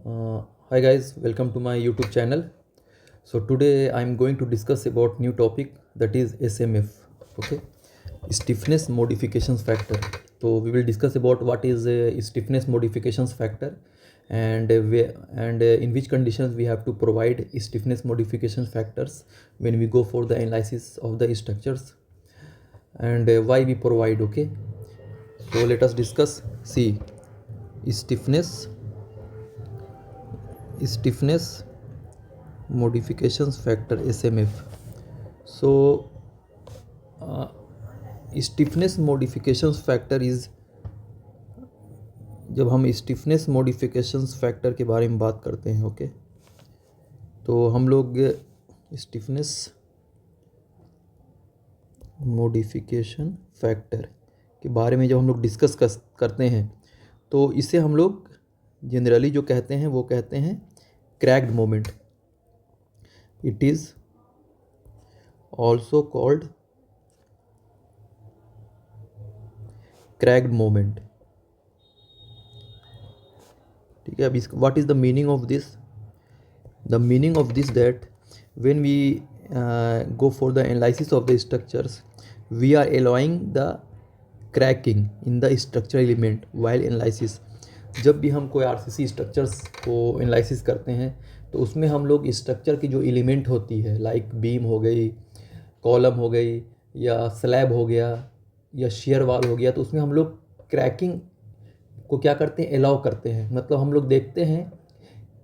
Hi guys, welcome to my YouTube channel. So today I am going to discuss about new topic, that is SMF. Okay, stiffness modifications factor. So we will discuss about what is stiffness modifications factor, and in which conditions we have to provide stiffness modification factors when we go for the analysis of the structures, and why we provide. Okay, so let us discuss. See, stiffness stiffness modifications factor, SMF. So stiffness modifications factor is, जब हम stiffness modifications factor के बारे में बात करते हैं, okay, तो हम लोग स्टिफनेस मॉडिफिकेशन फैक्टर के बारे में जब हम लोग डिस्कस करते हैं, तो इसे हम लोग जनरली जो कहते हैं वो कहते हैं cracked moment. It is also called cracked moment. ठीक है. अब इस what is the meaning of this? The meaning of this that when we go for the analysis of the structures, we are allowing the cracking in the structural element while analysis. जब भी हम कोई RCC structures को analysis करते हैं तो उसमें हम लोग स्ट्रक्चर की जो एलिमेंट होती है, लाइक बीम हो गई, कॉलम हो गई, या स्लैब हो गया, या शेयर वाल हो गया, तो उसमें हम लोग क्रैकिंग को क्या करते हैं, अलाउ करते हैं. मतलब हम लोग देखते हैं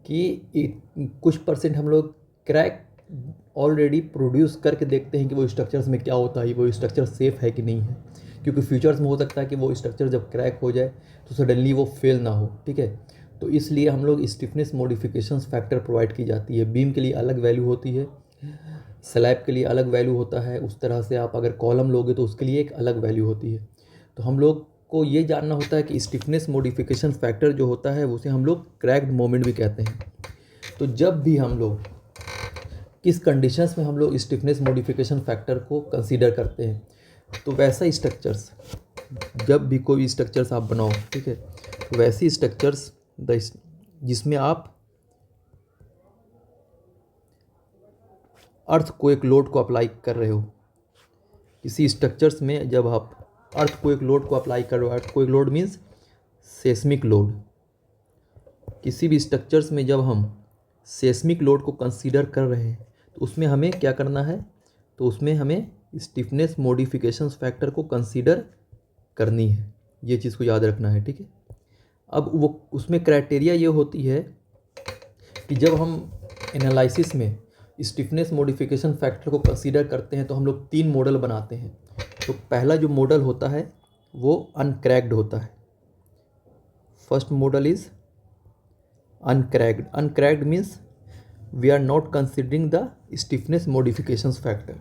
कि कुछ परसेंट हम लोग क्रैक ऑलरेडी प्रोड्यूस करके देखते हैं कि वो स्ट्रक्चर्स में क्या होता है, वो स्ट्रक्चर सेफ़ है कि नहीं है, क्योंकि फ्यूचर्स में हो सकता है कि वो स्ट्रक्चर जब क्रैक हो जाए तो सडनली वो फेल ना हो. ठीक है. तो इसलिए हम लोग स्टिफनेस मॉडिफिकेशंस फैक्टर प्रोवाइड की जाती है. बीम के लिए अलग वैल्यू होती है, स्लैब के लिए अलग वैल्यू होता है. उस तरह से आप अगर कॉलम लोगे तो उसके लिए एक अलग वैल्यू होती है. तो हम लोग को ये जानना होता है कि स्टिफनेस मॉडिफिकेशन फैक्टर जो होता है उसे हम लोग क्रैक्ड मोमेंट भी कहते हैं. तो जब भी हम लोग किस कंडीशंस में हम लोग स्टिफनेस मॉडिफिकेशन फैक्टर को कंसीडर करते हैं, तो वैसा स्ट्रक्चर्स, जब भी कोई स्ट्रक्चर्स आप बनाओ, ठीक है, तो वैसी स्ट्रक्चर्स जिसमें आप अर्थ को एक लोड को अप्लाई कर रहे हो, किसी स्ट्रक्चर्स में जब आप अर्थ को एक लोड को अप्लाई कर रहे हो, अर्थ को एक लोड मीन्स सेस्मिक लोड. किसी भी स्ट्रक्चर्स में जब हम सेस्मिक लोड को कंसीडर कर रहे हैं तो उसमें हमें क्या करना है, तो उसमें हमें स्टिफनेस मॉडिफिकेशंस फैक्टर को कंसीडर करनी है. ये चीज़ को याद रखना है. ठीक है. अब वो उसमें क्राइटेरिया ये होती है कि जब हम एनालिसिस में स्टिफनेस मॉडिफिकेशन फैक्टर को कंसीडर करते हैं तो हम लोग 3 मॉडल बनाते हैं. तो पहला जो मॉडल होता है वो अनक्रैक्ड होता है. First model is uncracked. Uncracked means we are not considering the stiffness modifications factor.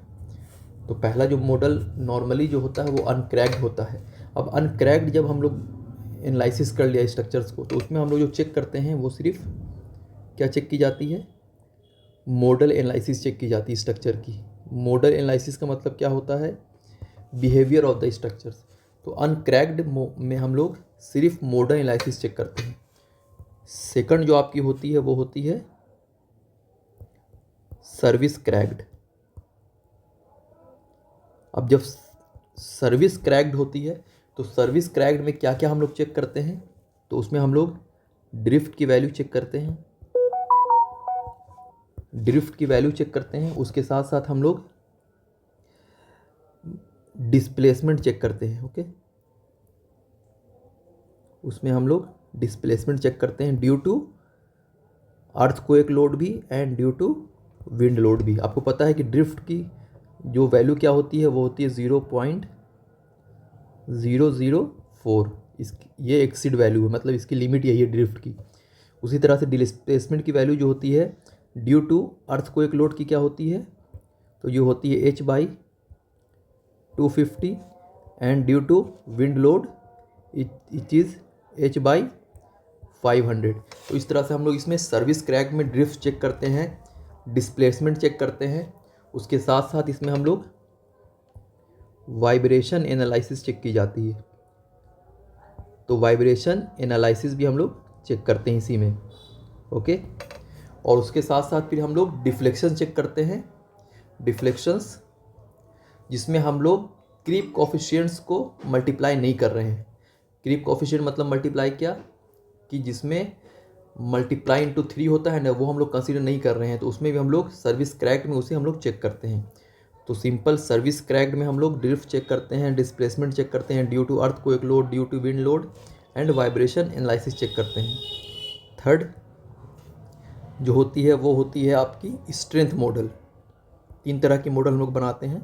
तो पहला जो मॉडल नॉर्मली जो होता है वो अनक्रैक्ड होता है. अब अनक्रैक्ड जब हम लोग एनालिसिस कर लिया स्ट्रक्चर्स को, तो उसमें हम लोग जो चेक करते हैं वो सिर्फ क्या चेक की जाती है, मॉडल एनालिसिस चेक की जाती है स्ट्रक्चर की. मॉडल एनालिसिस का मतलब क्या होता है, बिहेवियर ऑफ द स्ट्रक्चर्स. तो अनक्रैक्ड में हम लोग सिर्फ मॉडल एनालिसिस चेक करते हैं. सेकंड जो आपकी होती है वो होती है सर्विस क्रैक्ड. अब जब सर्विस क्रैक्ड होती है तो सर्विस क्रैक्ड में क्या क्या हम लोग चेक करते हैं, तो उसमें हम लोग ड्रिफ्ट की वैल्यू चेक करते हैं. ड्रिफ्ट की वैल्यू चेक करते हैं. उसके साथ साथ हम लोग डिस्प्लेसमेंट चेक करते हैं. ओके, उसमें हम लोग डिस्प्लेसमेंट चेक करते हैं ड्यू टू अर्थक्वेक लोड भी and due to wind load भी. आपको पता है कि ड्रिफ्ट की जो वैल्यू क्या होती है वो होती है 0.004. इसकी ये एक्सीड वैल्यू है, मतलब इसकी लिमिट यही है ड्रिफ्ट की. उसी तरह से डिस्प्लेसमेंट की वैल्यू जो होती है ड्यू टू अर्थक्वेक लोड की क्या होती है, तो ये होती है H/250 and due to wind load it is H/500. तो इस तरह से हम लोग इसमें सर्विस क्रैक में ड्रिफ्ट चेक करते हैं, डिस्प्लेसमेंट चेक करते हैं. उसके साथ साथ इसमें हम लोग वाइब्रेशन एनालिसिस चेक की जाती है. तो वाइब्रेशन एनालिसिस भी हम लोग चेक करते हैं इसी में. ओके। और उसके साथ साथ फिर हम लोग डिफ्लेक्शन चेक करते हैं, डिफ्लेक्शंस, जिसमें हम लोग क्रीप कोफिशिएंट्स को मल्टीप्लाई नहीं कर रहे हैं। क्रीप कोफिशिएंट मतलब मल्टीप्लाई क्या, कि जिसमें मल्टीप्लाई इंटू 3 होता है ना, वो हम लोग कंसीडर नहीं कर रहे हैं, तो उसमें भी हम लोग सर्विस क्रैक्ड में उसे हम लोग चेक करते हैं। तो सिंपल सर्विस क्रैक्ड में हम लोग ड्रिफ्ट चेक करते हैं, डिस्प्लेसमेंट चेक करते हैं, due to earthquake load, due to wind load and vibration analysis check करते हैं। थर्ड जो होती है वो होती है आपकी स्ट्रेंथ मॉडल। 3 तरह की मॉडल हम लोग बनाते हैं।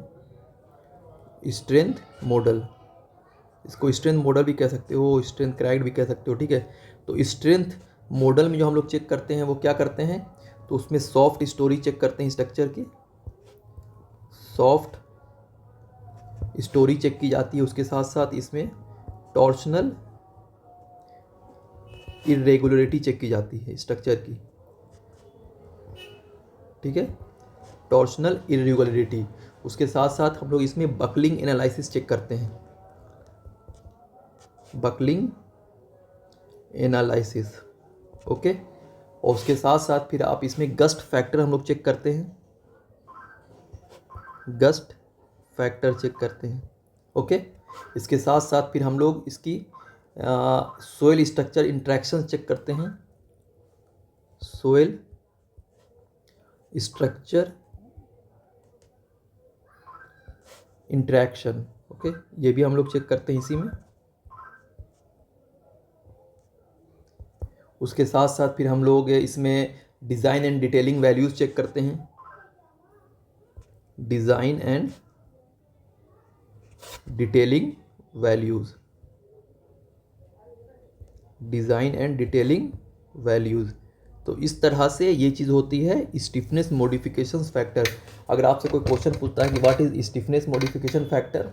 स्ट्रेंथ मॉडल, इसको स्ट्रेंथ मॉडल भी कह सकते हो, स्ट्रेंथ क्रैक्ड भी कह सकते हो, ठीक है। तो स्ट्रेंथ मॉडल में जो हम लोग चेक करते हैं वो क्या करते हैं, तो उसमें सॉफ्ट स्टोरी चेक करते हैं स्ट्रक्चर की, सॉफ्ट स्टोरी चेक की जाती है। उसके साथ साथ इसमें टॉर्शनल इरेगुलरिटी चेक की जाती है स्ट्रक्चर की, ठीक है, टॉर्शनल इरेगुलरिटी। उसके साथ साथ हम लोग इसमें बकलिंग एनालिसिस चेक करते हैं, बकलिंग एनालिसिस, ओके। और उसके साथ साथ फिर आप इसमें गस्ट फैक्टर हम लोग चेक करते हैं, गस्ट फैक्टर चेक करते हैं, ओके। इसके साथ साथ फिर हम लोग इसकी सोइल स्ट्रक्चर इंट्रैक्शन चेक करते हैं, सोइल स्ट्रक्चर इंट्रैक्शन, ओके, ये भी हम लोग चेक करते हैं इसी में। उसके साथ साथ फिर हम लोग इसमें design and detailing values check करते हैं, design and detailing values, design and detailing values. तो इस तरह से ये चीज़ होती है स्टिफनेस मॉडिफिकेशन फैक्टर। अगर आपसे कोई क्वेश्चन पूछता है कि what is stiffness modification factor,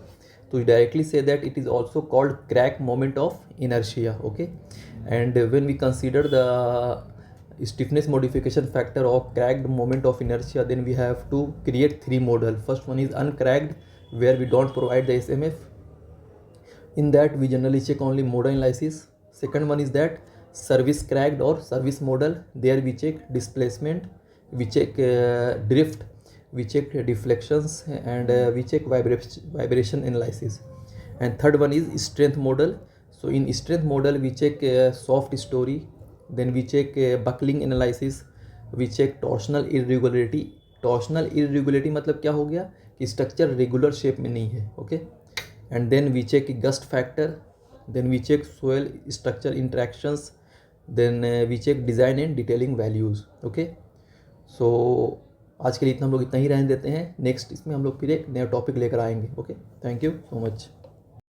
तो you directly say that it is also called crack moment of inertia, okay. And when we consider the stiffness modification factor of cracked moment of inertia, then we have to create 3 model. First one is uncracked, where we don't provide the SMF. In that we generally check only model analysis. Second one is that service cracked or service model, there we check displacement, we check drift, we check deflections, and we check vibration analysis. And third one is strength model. So in strength model we check soft story, then we check buckling analysis, we check torsional irregularity. Torsional irregularity मतलब क्या हो गया कि structure regular shape में नहीं है, okay. And then we check gust factor, then we check soil structure interactions, then we check design and detailing values, okay. So आज के लिए इतना हम लोग इतना ही रहने देते हैं। नेक्स्ट इसमें हम लोग फिर एक नया टॉपिक लेकर आएंगे, okay. Thank you so much.